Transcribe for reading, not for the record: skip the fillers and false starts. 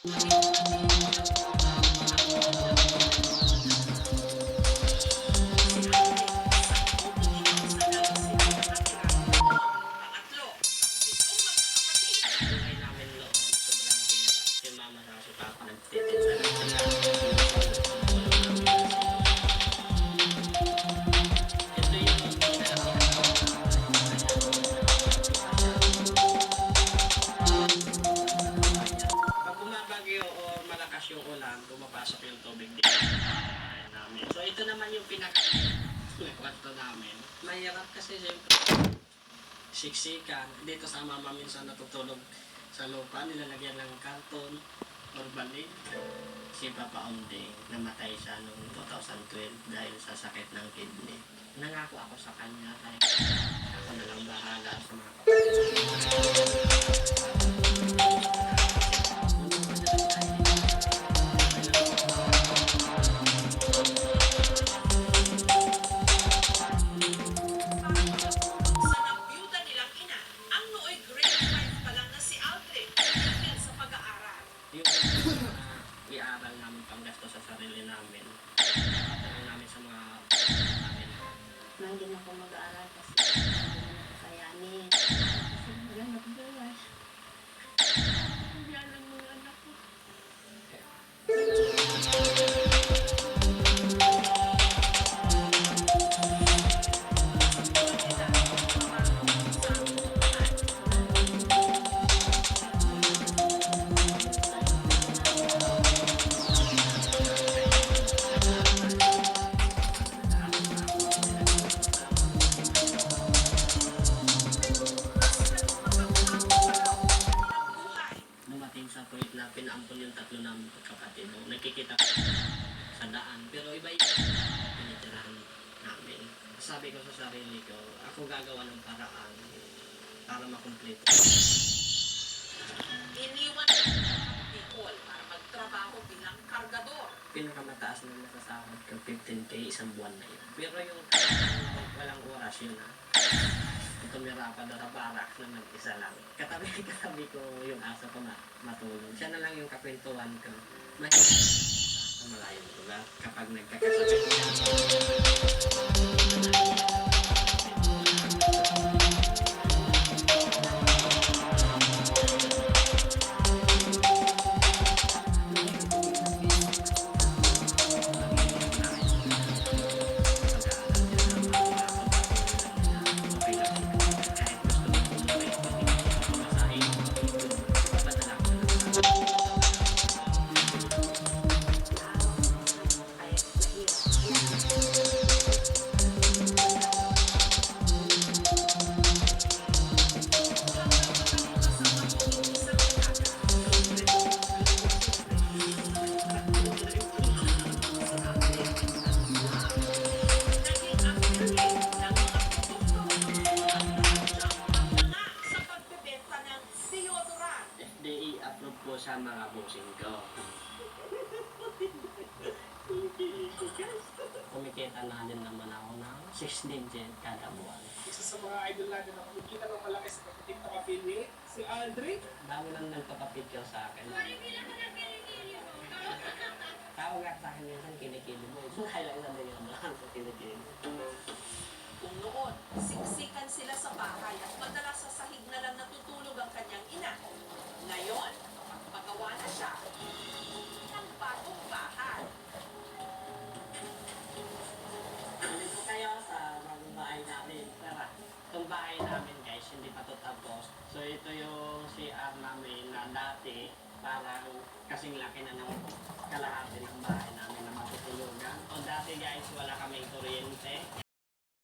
Pangatlo, pitong magkakapatid. Buhay namin noon, sobrang hirap. Si mama sa si papa nagtitinda lang sila. Ito yung pag bumabagyo o malakas yung ulan, pumapasok yung tubig dito sa bahay namin. So ito naman yung kwarto namin. Mahirap kasi siyempre siksikan. Dito sa mama minsan natutulog sa lupa, nilalagyan ng karton or balig. Si Papa Onde, namatay siya noong 2012 dahil sa sakit ng kidney. Nangako ako sa kanya kaya ako na lang bahala sa mga sa nabiyuda nilang ina, ang nooy grade 5 pa lang na si Aldrin tigil sa pag-aaral. Yung i-aral namin panggasto sa sarili namin. Pagdating namin sa mga namin. Na hindi na ako mag-aaral kasi hindi na kakayanin. Kasi maghanap buhay. Yan ang mga anak ko. Dumating sa point na pinaampon yung tatlo namin kapatid. Nagkikita sa daan. Pero iba-iba pinitirahan namin. Sabi ko sa sarili ko, ako gagawa ng paraan para makumpleto. Iniwan ang Bicol para magtrabaho bilang kargador. Pinakamataas na nasasahod ko, 15K isang buwan na yun. Pero yung walang oras yun ha. Tumira pa doon sa barak na mag-isa lang. Katabi ko yung aso ko matulog. Siya na lang yung kakwentuhan ko. Mahirap sa malayong lugar. Kapag nagkakasakit niya. FDA approve po sa mga bossing ko. Kumikita na din naman ako ng 6 digit kada buwan. Isa sa mga idol natin na kumikita ng malaki sa kapatid na kapili, si Aldrin. Dami lang nagpapapicture sa akin. Tawag nga sa akin minsan kinikili mo. Kaya lang din yung lang sa kinikili. Kung noon, siksikan sila sa bahay at madalas sa sahig na lang natutulog ang kanyang ina. Ngayon, magpagawa na siya ng bagong bahay. Bili po kayo sa bagong bahay namin. Tara, itong bahay namin guys, hindi pa ito tapos. So ito yung CR namin na dati parang kasing laki na ng